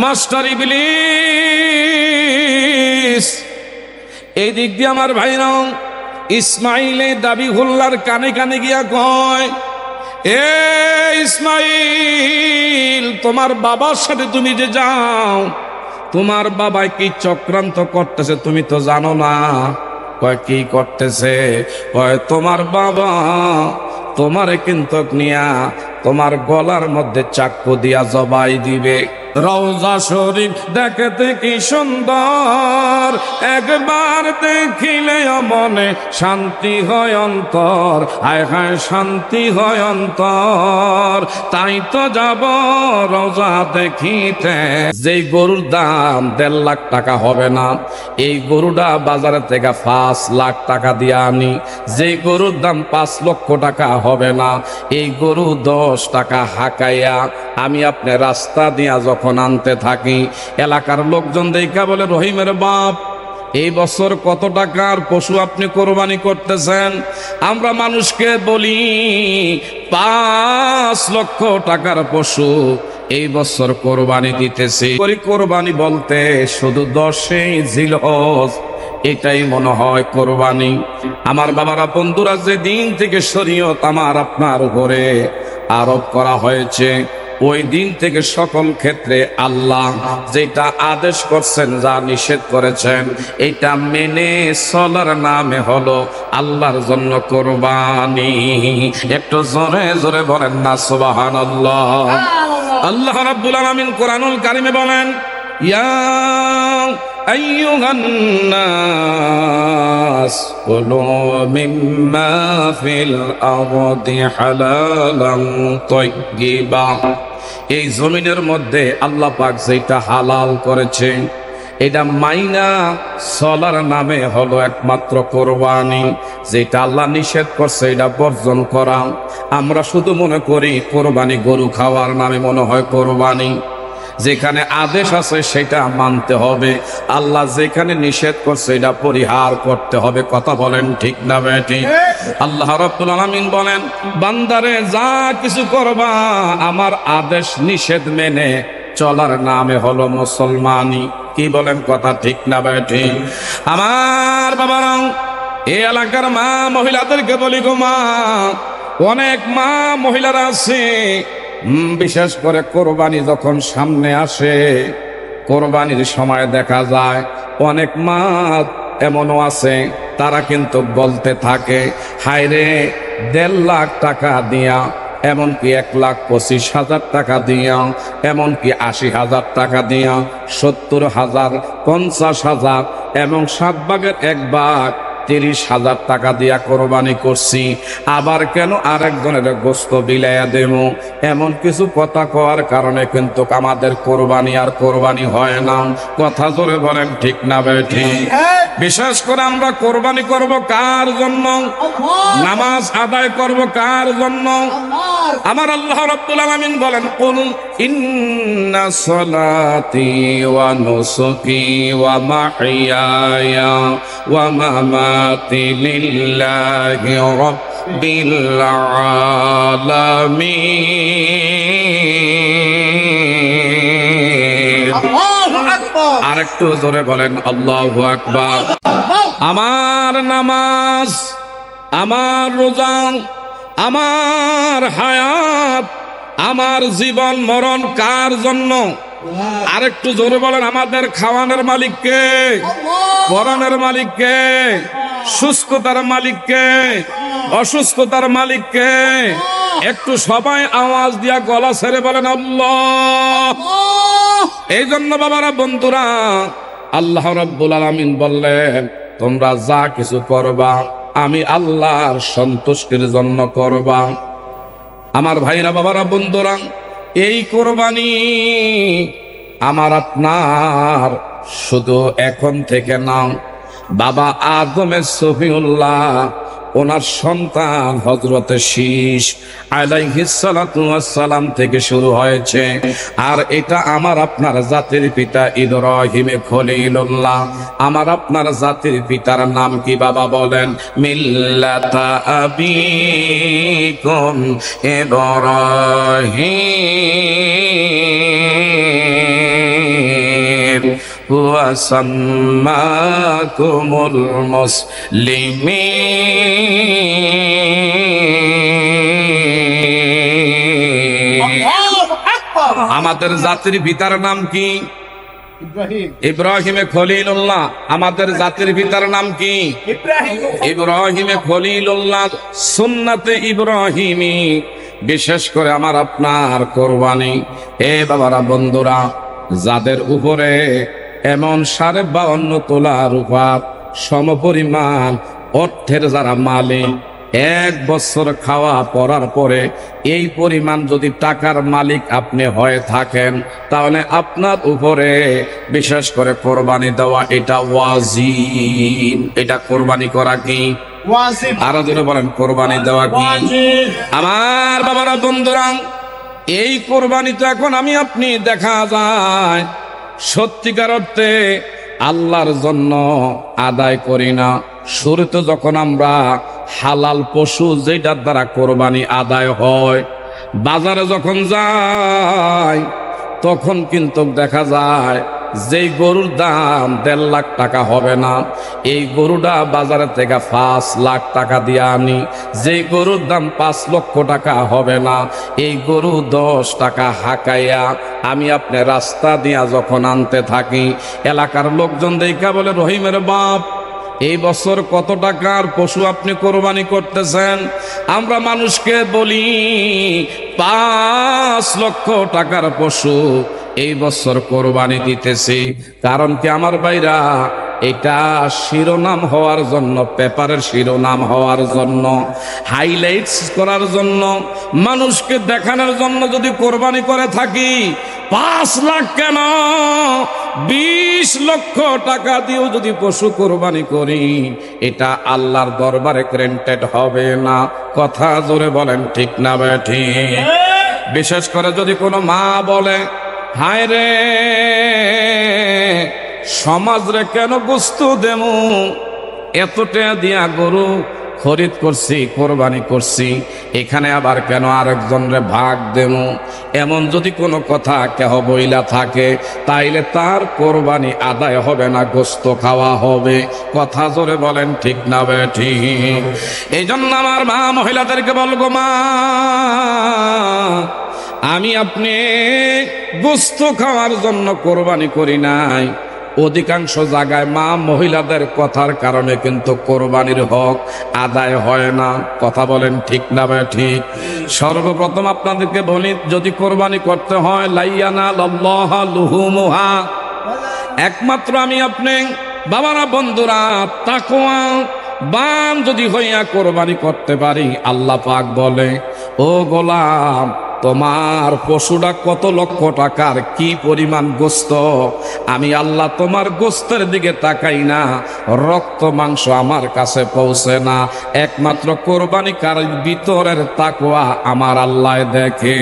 Master ইবলিস এই দিক দিয়ে আমার ভাইরা ইসমাইল দাবি হুল্লার কানে কানে গিয়া কয়, এ ইসমাইল, তোমার বাবার সাথে তুমি যে যাও, তোমার বাবা কি চক্রান্ত করতেছে তুমি তো জানো না। কয় কি করতেছে? কয় তোমার বাবা তোমারে কিন্তু নিয়া তোমার গলার মধ্যে চাকু দিয়া জবাই দিবে। রওজা শরীফ দেখতে কি সুন্দর, একবার দেখিলে মনে শান্তি হয় অন্তর, হায় হায় শান্তি হয় অন্তর। তাই তো যাব রওজা দেখিতে। যেই গরুর দাম 1.5 লাখ টাকা হবে না, এই গরুটা বাজারে থেকে 5 লাখ টাকা দিয়ে আনি। যেই গরুর দাম 5 লক্ষ টাকা হবে না, এই গরু 10 টাকা হাঁকাইয়া আমি আপনি রাস্তা দিয়া যখন আনতে থাকি, এলাকার লোকজন দেখা বলে, রহিমের বাপ এই বছর কত টাকার পশু আপনি কোরবানি করতেছেন? আমরা মানুষকে বলি 5 লক্ষ টাকার পশু এই বছর কোরবানি দিতেছি। কোরবানি বলতে শুধু 10ই জিলহজ এটাই মনে হয় কোরবানি। আমার বাবারা, বন্ধুরা, যে দিন থেকে শরীয়ত আমার আপনার উপরে আরোপ করা হয়েছে, ওই দিন থেকে সকল ক্ষেত্রে আল্লাহ যেটা আদেশ করছেন, যা নিষেধ করেছেন, এটা মেনে চলার নামে হলো আল্লাহর জন্য কোরবানি। একটু জোরে জোরে বলেন না সুবহানাল্লাহ। আল্লাহ রাব্বুল আলামিন কোরআনুল কারিমে বলেন, ইয়া আইয়ুহান নাস কুলু মিম্মা ফিল আরদি হালালান তাইয়্যিবা। এই জমিনের মধ্যে আল্লাহ পাক যেটা হালাল করেছেন, এটা মাইনা চলার নামে হলো একমাত্র কোরবানি। যেটা আল্লাহ নিষেধ করছে এটা বর্জন করা। আমরা শুধু মনে করি কোরবানি গরু খাওয়ার নামে মনে হয় কোরবানি। যেখানে আদেশ আছে সেটা মানতে হবে, আল্লাহ যেখানে নিষেধ করছে এটা পরিহার করতে হবে। কথা বলেন ঠিক না বেঠিক? আল্লাহ রাব্বুল আলামিন বলেন, বান্দারে যা কিছু করবা আমার আদেশ নিষেধ মেনে চলার নামে হলো মুসলমানি। কি বলেন? কথা ঠিক না বেঠিক? আমার বাবারা, এই এলাকার মা মহিলাদেরকে বলি গো মা, অনেক মা মহিলারা আছে, বিশেষ করে কোরবানি যখন সামনে আসে, কোরবানির সময় দেখা যায় অনেক মা এমনও আছে, তারা কিন্তু বলতে থাকে, হায়রে 1.5 লাখ টাকা দিয়া, এমনকি 1,25,000 টাকা দিয়া, এমনকি 80,000 টাকা দিয়া, 70,000, 50,000 এবং 7 ভাগের 1 ভাগ 30,000 টাকা দিয়া কোরবানি করছি, আবার কেন আরেকজনের গোস্ত বিলাইয়া দেব? এমন কিছু কথা কওয়ার কারণে কিন্তু আমাদের কোরবানি আর কোরবানি হয় না। কথা জোরে বলেন ঠিক না বেঠিক? বিশেষ করে আমরা কোরবানি করব কার জন্য? নামাজ আদায় করব কার জন্য? আমার আল্লাহ রাব্বুল আলামিন বলেন, কুল ইন্না সলাতি ওয়া নুসুকি ওয়া মাহইয়ায়া ওয়া মামাতি লিল্লাহি রাব্বিল আলামিন। আরেকটু জোরে বলেন আল্লাহু আকবার। আমার নামাজ, আমার রোজা, আমার হায়াত, আমার জীবন মরণ কার জন্য? আরেকটু জোরে বলেন, আমাদের খাওয়ানোর মালিক কে? পরানের মালিক কে? সুস্থতার মালিক কে? অসুস্থতার মালিক কে? একটু সবাই আওয়াজ দিয়া গলা ছেড়ে বলেন আল্লাহ। এই জন্য বাবারা, বন্ধুরা, আল্লাহ রাব্বুল আলামিন বললেন, তোমরা যা কিছু করবা আমি আল্লাহর সন্তুষ্টির জন্য করবা। আমার ভাইরা, বাবারা, বন্ধুরা, এই কোরবানি আমার আপনার শুধু এখন থেকে না, বাবা আদমের সফিউল্লাহ ওনার সন্তান হযরতে শীশ আলাইহিস সালাতু ওয়াস সালাম থেকে শুরু হয়েছে। আর এটা আমার আপনার জাতির পিতা ইব্রাহিম খলিলুল্লাহ। আমার আপনার জাতির পিতার নাম কি বাবা বলেন? মিল্লাতা আবিকুম ইব্রাহিম ওয়া সাম্মাকুমুল মুসলিমিন। আমাদের জাতির পিতার নাম কি? ইব্রাহিম খলিলুল্লাহ। আমাদের জাতির পিতার নাম কি? ইব্রাহিম খলিলুল্লাহ। সুন্নাতে ইব্রাহিমী, বিশেষ করে আমার আপনার কোরবানি। এ বাবারা, বন্ধুরা, যাদের উপরে এমন 52.5 তোলা রূপার সমপরিমাণ অর্থের যারা মালিক, 1 বছর খাওয়া পড়ার পরে এই পরিমাণ যদি টাকার মালিক আপনি হয়ে থাকেন, তাহলে আপনার উপরে বিশেষ করে কোরবানি দেওয়া এটা ওয়াজিব। এটা কোরবানি করা কি ওয়াজিব? আরো জোরে বলেন, কোরবানি দেওয়া কি ওয়াজিব? আমার বাবারা, বন্ধুরা, এই কোরবানি তো এখন আমি আপনি দেখা যায় সত্যিকার অর্থে আল্লাহর জন্য আদায় করি না। শুরুতে যখন আমরা হালাল পশু যেটার দ্বারা কোরবানি আদায় হয়, বাজারে যখন যাই তখন কিন্তু দেখা যায় যেই গরুর দাম 1.5 লাখ টাকা হবে না, এই গরুটা বাজারে থেকে 5 লাখ টাকা দিয়ে আনি। যেই গরুর দাম 5 লক্ষ টাকা হবে না, এই গরু 10 টাকা হাঁকাইয়া আমি আপনি রাস্তা দিয়া যখন আনতে থাকি, এলাকার লোকজন দেখা বলে, রহিমের বাপ, এই বছর কত টাকার পশু আপনি কোরবানি করতেছেন? আমরা মানুষকে বলি 5 লক্ষ টাকার পশু এই বছর কোরবানি দিতেছি। কারণ কি আমার ভাইরা, এটা শিরোনাম হওয়ার জন্য, পেপারের শিরোনাম হওয়ার জন্য, হাইলাইটস করার জন্য, মানুষকে দেখানোর জন্য যদি কোরবানি করে থাকি, 5 লাখ কেন 20 লক্ষ টাকা দিয়েও যদি পশু কোরবানি করি, এটা আল্লাহর দরবারে গ্রেন্টেড হবে না। কথা জোরে বলেন, ঠিক না বেঠিক? বিশেষ করে যদি কোনো মা বলে, হায় রে, সমাজ রে কেন গোস্ত দেমু, এত টাকা দিয়া গরু খরিদ করছি, কোরবানি করছি, এখানে আবার কেন আরেকজন রে ভাগ দেমু, এমন যদি কোনো কথা কেহ বইলা থাকে, তাইলে তার কোরবানি আদায় হবে না, গোস্ত খাওয়া হবে। কথা জোরে বলেন, ঠিক না বেঠিক? এই জন্য আমার মা মহিলাদেরকে বলবো, মা, আমি আপনি গোস্ত খাওয়ার জন্য কোরবানি করি নাই। অধিকাংশ জায়গায় মা মহিলাদের কথার কারণে কিন্তু কোরবানির হক আদায় হয় না। কথা বলেন, ঠিক না ঠিক? সর্বপ্রথম আপনাদেরকে বলি, যদি কোরবানি করতে হয়, লাইয়ানাল্লাহ লুহুমুহা, একমাত্র আমি আপনি বাবারা, বন্ধুরা, তাকওয়া বান যদি হইয়া কোরবানি করতে পারি, আল্লাহ পাক বলে, ও গোলাম, তোমার পশুটা কত লক্ষ টাকার, কি পরিমাণ গোস্ত, আমি আল্লাহ তোমার গোস্তের দিকে তাকাই না, রক্ত মাংস আমার কাছে পৌঁছে না, একমাত্র কোরবানিকারীর ভিতরের তাকওয়া আমার আল্লাহ দেখে।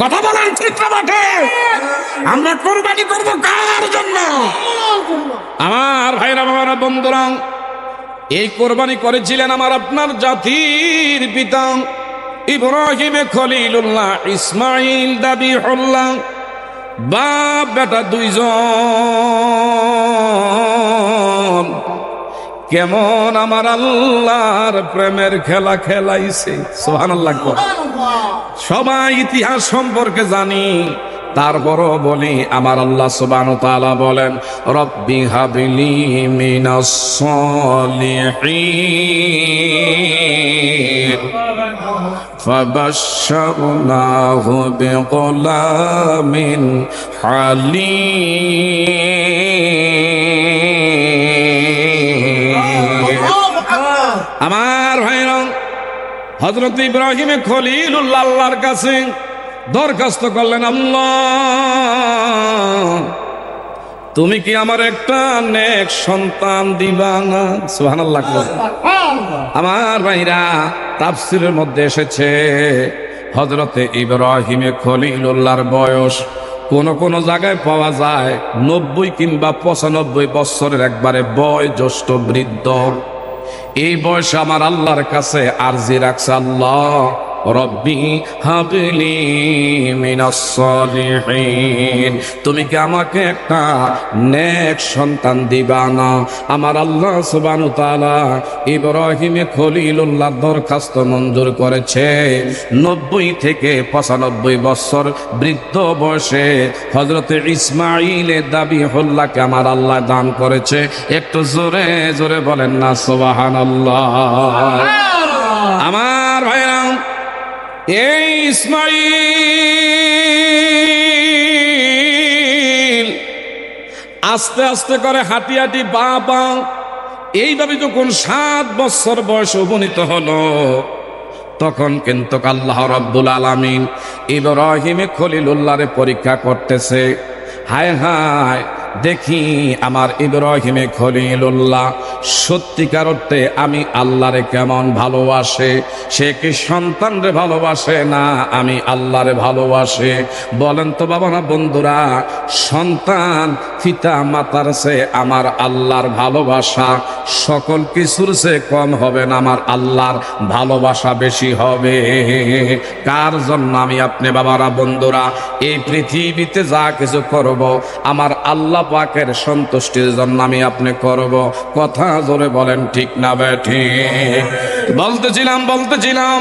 কথা বলেন, ঠিক না বটে? আমরা কোরবানি করব কার জন্য? আমার ভাইরা, বাবারা, বন্ধুরা, এই কোরবানি করেছিলেন আমার আপনার জাতির পিতা ইব্রাহিম খলিলুল্লাহ, ইসমাইল দাবিহুল্লাহ, বাপ বেটা দুইজন। কেমন আমার আল্লাহর প্রেমের খেলা খেলাইছে, সুবহানাল্লাহ। সবাই ইতিহাস সম্পর্কে জানি, তারপরও বলি, আমার আল্লাহ সুবহানাহু ওয়া তাআলা বলেন, রব্বি হাবলি মিনাস সলিহিন ফাবাশশারনাহু বিগুলামিন হালিম। আমার ভাইরা, হযরত ইব্রাহিম খলিলুল্লাহ আল্লাহর কাছে দরখাস্ত করলেন, আল্লাহ, তুমি কি আমার একটা নেক সন্তান দিবা না? সুবহানাল্লাহ। আমার ভাইরা, তাফসীরের মধ্যে এসেছে হযরতে ইব্রাহিমে খলিলুল্লাহর বয়স কোন কোন জায়গায় পাওয়া যায় 90 কিংবা 95 বছরের একবারে বয়োজ্যেষ্ঠ বৃদ্ধ। এই বয়সে আমার আল্লাহর কাছে আরজি রাখছে, আল্লাহ রব্বি হাবলি মিনাস সালিহিন, তুমি কি আমাকে একটা নেক সন্তান দিবা না? আমার আল্লাহ সুবহানাহু ওয়া তাআলা ইব্রাহিমে খলিলুল্লাহর দরখাস্ত মঞ্জুর করেছে। 90 থেকে 95 বছর বৃদ্ধ বয়সে হযরতে ইসমাঈলের দাবিহুল্লাহকে আমার আল্লাহ দান করেছে। একটু জোরে জোরে বলেন না সুবহানাল্লাহ। আমার ভাইরা, এই ইসমাঈল আস্তে আস্তে করে হাঁটি হাঁটি বাবা এইভাবে যখন 7 বছর বয়সে উপনীত হলো, তখন কিন্তু আল্লাহ রাব্বুল আলামিন ইব্রাহিমে খলিলুল্লাহরে পরীক্ষা করতেছে। হায় হায়, দেখি আমার ইব্রাহিমে খলিলুল্লাহ সত্যিকার অর্থে আমি আল্লাহরে কেমন ভালোবাসে। সে কি সন্তানরে ভালোবাসে না আমি আল্লাহরে ভালোবাসে? বলেন তো বাবা না বন্ধুরা, সন্তান পিতা মাতার চেয়ে আমার আল্লাহর ভালোবাসা সকল কিছুর চেয়ে কম হবে না, আমার আল্লাহর ভালোবাসা বেশি হবে। কার জন্য আমি আপনি বাবারা বন্ধুরা এই পৃথিবীতে যা কিছু করব আমার আল্লাহ পাকের সন্তুষ্টির জন্য আমি আপনি করব। কথা জোরে বলেন ঠিক না বেঠিক? বলতেছিলাম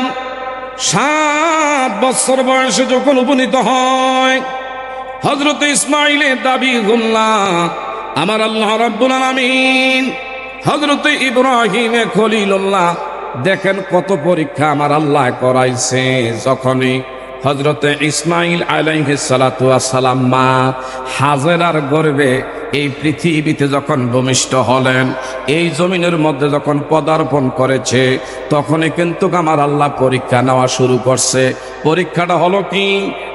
7 বছর বয়সে যখন উপনীত হয় হযরত ইসমাঈলের দাবিহুল্লাহ, আমার আল্লাহ রাব্বুল আলামিন হযরত ইব্রাহিমে খলিলুল্লাহ দেখেন কত পরীক্ষা আমার আল্লাহ করাইছে। যখনই হযরতে ইসমাঈল আলাইহিস সালাতু ওয়াস সালাম মা হাজেরার গর্ভে এই পৃথিবীতে যখন ভূমিষ্ঠ হলেন, এই জমিনের মধ্যে যখন পদার্পণ করেছে, তখনই কিন্তু আমার আল্লাহ পরীক্ষা নেওয়া শুরু করছে। পরীক্ষাটা হলো কি?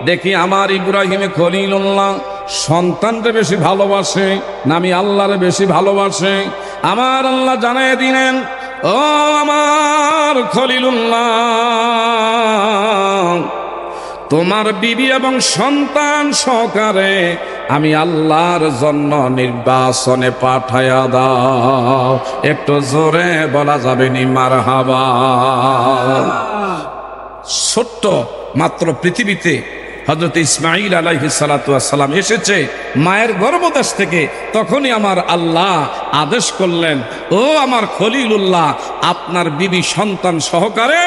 দেখি আমার ইব্রাহিমে খলিলুল্লাহ সন্তানকে বেশি ভালোবাসে না আমি আল্লাহরে বেশি ভালোবাসে? আমার আল্লাহ জানায় দিলেন, ও আমার খলিলুল্লাহ, তোমার বিবি এবং সন্তান সহকারে আমি আল্লাহর জন্য নির্বাচনে পাঠায়া দাও। একটু জোরে বলা যাবে নি মারহাবা? ছোট্ট মাত্র পৃথিবীতে হযরত ইসমাঈল আলাইহিস সালাতু ওয়াস সালাম এসেছে মায়ের গর্ভদেশ থেকে, তখনই আমার আল্লাহ আদেশ করলেন, ও আমার খলিলুল্লাহ, আপনার বিবি সন্তান সহকারে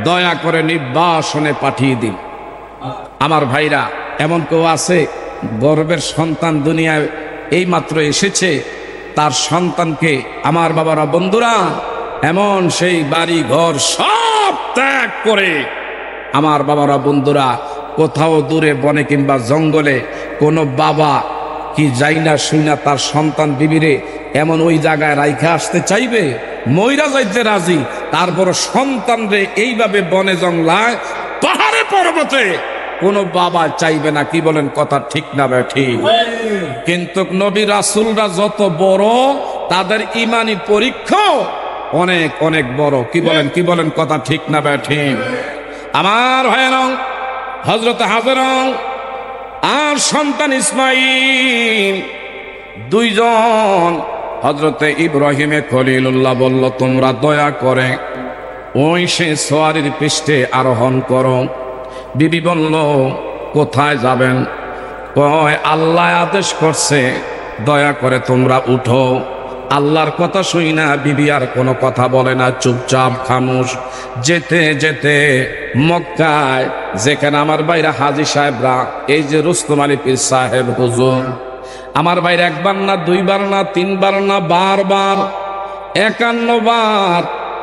দয়া করে নির্বাসনে পাঠিয়ে দিন। আমার ভাইরা, এমন কেউ আছে গর্ভের সন্তান দুনিয়ায় এই মাত্র এসেছে, তার সন্তানকে আমার বাবারা বন্ধুরা এমন সেই বাড়ি ঘর সব ত্যাগ করে আমার বাবারা বন্ধুরা কোথাও দূরে বনে কিংবা জঙ্গলে কোনো বাবা কি যাই না শুই না তার সন্তান বিবিরে এমন ওই জায়গায় রাইখা আসতে চাইবে? মইরা যাইতে রাজি, তারপর সন্তান রে এইভাবে বনে জঙ্গলায় পাহাড়ে পর্বতে কোনো বাবা চাইবে না। কি বলেন? কথা ঠিক না ঠিক? কিন্তু নবী রাসূলরা যত বড়, তাদের ঈমানি পরীক্ষা অনেক অনেক বড়। কি বলেন? কথা ঠিক না ঠিক? আমার ভাইয়েরা, হযরত হাজেরা আর সন্তান ইসমাঈল দুইজন হযরতে ইব্রাহিমে খলিলুল্লাহ বলল, তোমরা দয়া করে ওই সে সোয়ারির পৃষ্ঠে আরোহণ করো। বিবি বলল, কোথায় যাবেন? কয়, আল্লাহ আদেশ করছে দয়া করে তোমরা উঠো। আল্লাহর কথা শুই না বিবি আর কোনো কথা বলে না, চুপচাপ খামোশ। যেতে যেতে মক্কায় যেখানে আমার বাইরা হাজী সাহেবরা, এই যে রুস্তম আলী পীর সাহেব হুজুর, আমার বাইরে একবার না দুইবার না তিনবার না বারবার 51 বার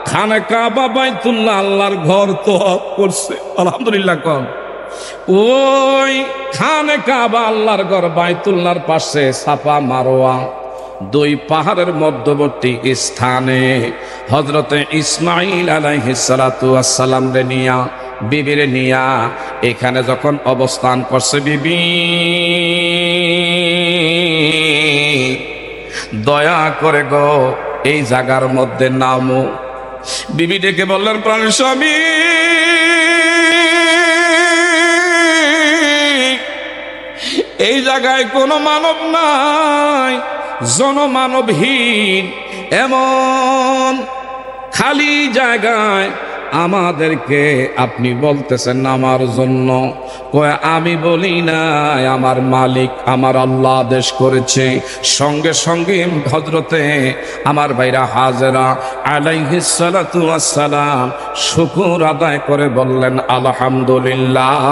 খানে কাবা বাইতুল্লাহ আল্লাহর ঘর তওয়াফ করছে। আলহামদুলিল্লাহ কম। ওই খানে কাবা আল্লাহর ঘর বাইতুল্লাহর পাশে সাফা মারওয়া দুই পাহাড়ের মধ্যবর্তী স্থানে হযরতে ইসমাঈল আলাইহিস সালাতু ওয়াস সালাম রে নিয়া বিবিরে নিয়া এখানে যখন অবস্থান করছে, বিবি দয়া করে গো এই জায়গার মধ্যে নামো। বিবি ডেকে বললেন, প্রাণ স্বামী, এই জায়গায় কোনো মানব নাই, জনমানবহীন এমন খালি জায়গায় আমাদেরকে আপনি বলতেছেন নামার জন্য। কয় আমি বলি নাই, আমার মালিক আমার আল্লাহ আদেশ করেছে। সঙ্গে সঙ্গে হযরতে আমার ভাইরা হাজেরা আলাইহিস সালাতু ওয়াস সালাম শুকর আদায় করে বললেন আলহামদুলিল্লাহ।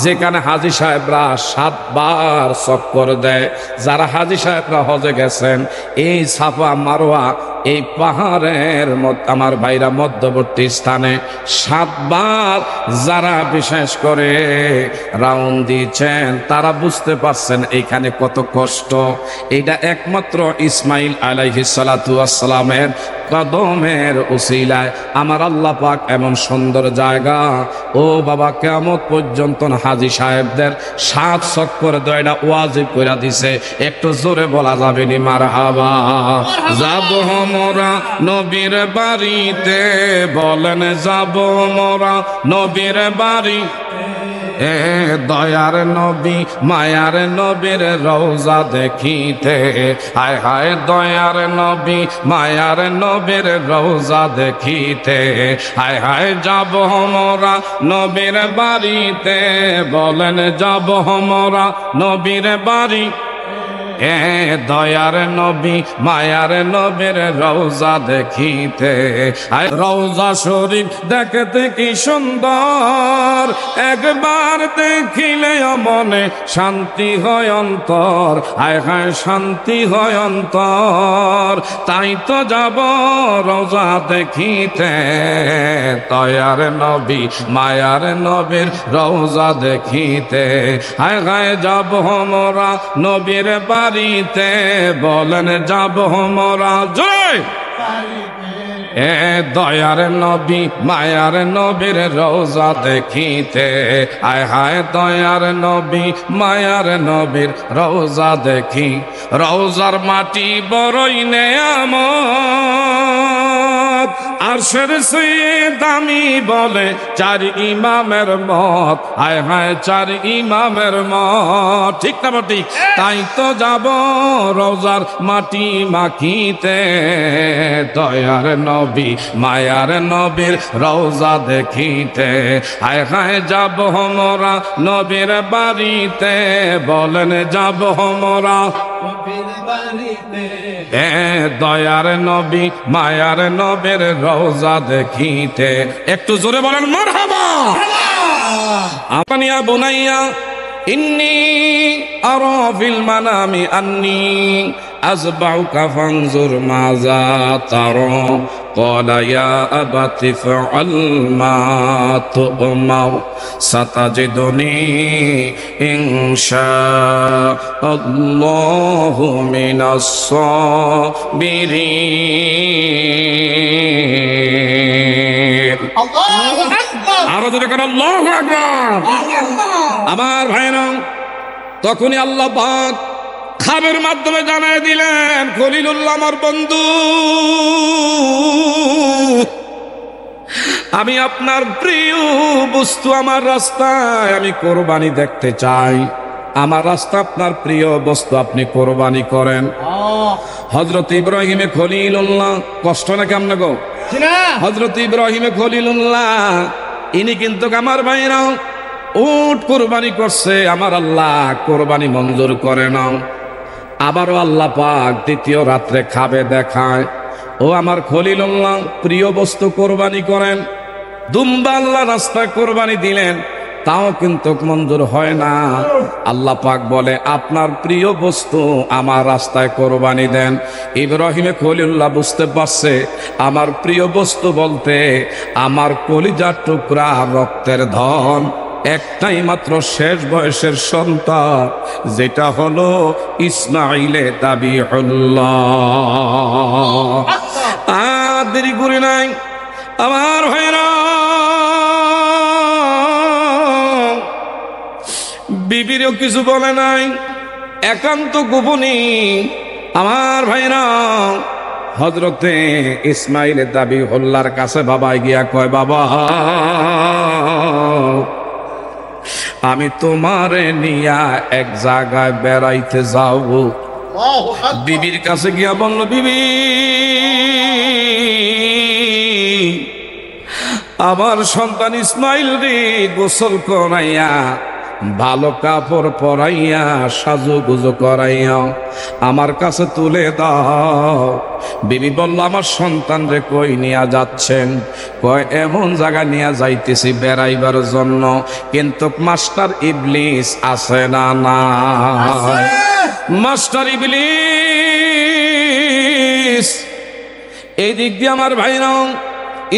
যেখানে হাজী সাহেবরা 7 বার চক্কর দেয়, যারা হাজী সাহেবরা হজে গেছেন, এই সাফা মারওয়া এই পাহাড়ের আমার ভাইরা মধ্যবর্তী স্থানে 7 বার যারা বিশেষ করে রাউন্ড দিয়েছেন, তারা বুঝতে পারছেন এইখানে কত কষ্ট। এটা একমাত্র ইসমাইল আলাইহিস সালাতু ওয়াস সালামের কদমের উসিলায় আমার আল্লাহ পাক এমন সুন্দর জায়গা। ও বাবা, কিয়ামত পর্যন্ত হাজী সাহেবদের 7 চক্কর দয়টা ওয়াজিব করে দিছে। একটু জোরে বলা যাবে নি মারহাবা? যাব মোরা নবীর বাড়িতে, বলেন যাব মোরা নবীর বাড়ি। এ দয়ার নবী মায়ার নবীর রওজা দেখিতে, হায় হায় দয়ার নবী মায়ার নবীর রওজা দেখিতে, হায় হায় যাব মোরা নবীর বাড়িতে, বলেন যাব মোরা নবীর বাড়ি। এ দয়ার নবী মায়ার নবীর রওজা দেখিতে, রওজা শরীফ দেখতে কি সুন্দর, একবার দেখিলে মনে শান্তি হয় অন্তর, হায় হায় শান্তি হয় অন্তর। তাই তো যাব রওজা দেখিতে, দয়ার নবী মায়ার নবীর রওজা দেখিতে, হায় হায় যাব মোরা নবীর বাড়িতে, বলেন যাব মোরা জয়। এ দয়ার নবী মায়ার নবীর রওজা দেখিতে, আয় হায় দয়ার নবী মায়ার নবীর রওজা দেখি। রওজার মাটি বড়ই নেয়ামত, আরশের চেয়ে দামি বলে 4 ইমামের মত, আয় হায় 4 ইমামের মত। ঠিক না ঠিক? তাই তো যাব রওজার মাটি মাখিতে, দয়ার নবী মায়ার নবীর রওজা দেখিতে, হায় হায় যাব মোরা নবীর বাড়িতে, বলেন যাব মোরা নবীর বাড়িতে। এ দয়ার নবী মায়ার নবীর রওজা দেখিতে। একটু জোরে বলেন মারহাবা। আপনিয়া বুনাইয়া ইন্নী আরা ফিল মানামি আন্নী আযবাউকা ফানজুর মাযা তারা, قال يا أبت افعل ما تؤمر ستجدني إن شاء الله من الصابرين। আরো জোরে করে আল্লাহু আকবার। আমার ভাইরা, তখনই আল্লাহ পাক খাবের মাধ্যমে জানাই দিলেন, খলিলুল্লাহ আমার বন্ধু, আমি আপনার প্রিয় বস্তু আমার রাস্তায় আমি কোরবানি দেখতে চাই। আমার রাস্তা আপনার প্রিয় বস্তু, আপনি কোরবানি করেন। হযরত ইব্রাহিমে খলিলুল্লাহ, কষ্ট না কেমন গো? হযরত ইব্রাহিমে খলিলুল্লাহ ইনি কিন্তু আমার ভাইরা উট কোরবানি করছে, আমার আল্লাহ কোরবানি মঞ্জুর করে না। আবারও আল্লাহ পাক দ্বিতীয় রাত্রে খাবে দেখায়, ও আমার খলিলুল্লাহ প্রিয় বস্তু কোরবানি করেন। দুম্বা আল্লাহ রাস্তায় কোরবানি দিলেন, তাও কিন্তু মঞ্জুর হয় না। আল্লাহ পাক বলে, আপনার প্রিয় বস্তু আমার রাস্তায় কোরবানি দেন। ইব্রাহিমে খলিলুল্লাহ বুঝতে পারছে, আমার প্রিয় বস্তু বলতে আমার কলিজার টুকরা রক্তের ধন, একটাই মাত্র শেষ বয়সের সন্তান, যেটা হলো ইসমাইলে দাবিউল্লাহ। আর দেরি করি নাই আমার ভাইরা, বিবিরও কিছু বলে নাই, একান্ত গোপনে আমার ভাইরা, হযরতে ইসমাইলের দাবি হল্লার কাছে বাবাই গিয়া কয়, বাবা আমি তোমারে নিয়া এক জায়গায় বেড়াইতে যাব। বিবির কাছে গিয়া বলল, বিবি আমার সন্তান ইসমাইল রে গোসল করাইয়া ভালো কাপড় পরাইয়া সাজুগুজু করাইয়া আমার কাছে তুলে দাও। বিবি বলল, আমার সন্তান রে কই নিয়ে যাচ্ছেন? কয় এমন জায়গা নিয়ে যাইতেছি বেড়াইবার জন্য, কিন্তু মাস্টার ইবলিস আছে না? না, মাস্টার ইবলিস এই দিক দিয়ে আমার ভাইরা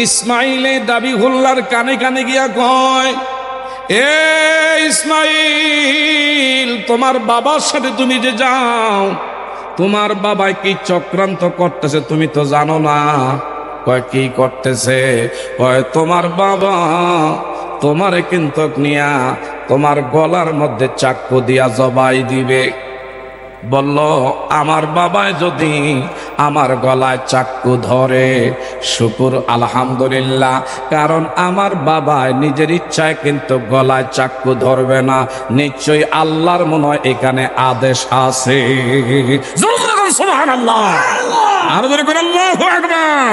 ইসমাইলে দাবি হুল্লার কানে কানে গিয়া কয়, এ ইসমাইল, তোমার বাবার সাথে তুমি যে যাও, তোমার বাবা কি চক্রান্ত করতেছে তুমি তো জানো না? কয় কি করতেছে? কয় তোমার বাবা তোমারে কিন্তু নিয়া তোমার গলার মধ্যে চাকু দিয়া জবাই দিবে। বলল, আমার বাবাই যদি আমার গলায় চাকু ধরে শুকুর আলহামদুলিল্লাহ, কারণ আমার বাবাই নিজের ইচ্ছায় কিন্তু গলায় চাকু ধরবে না, নিশ্চয়ই আল্লাহর মনে হয় এখানে আদেশ আছে। সুবহানাল্লাহ, আরো জোরে করে আল্লাহু আকবার।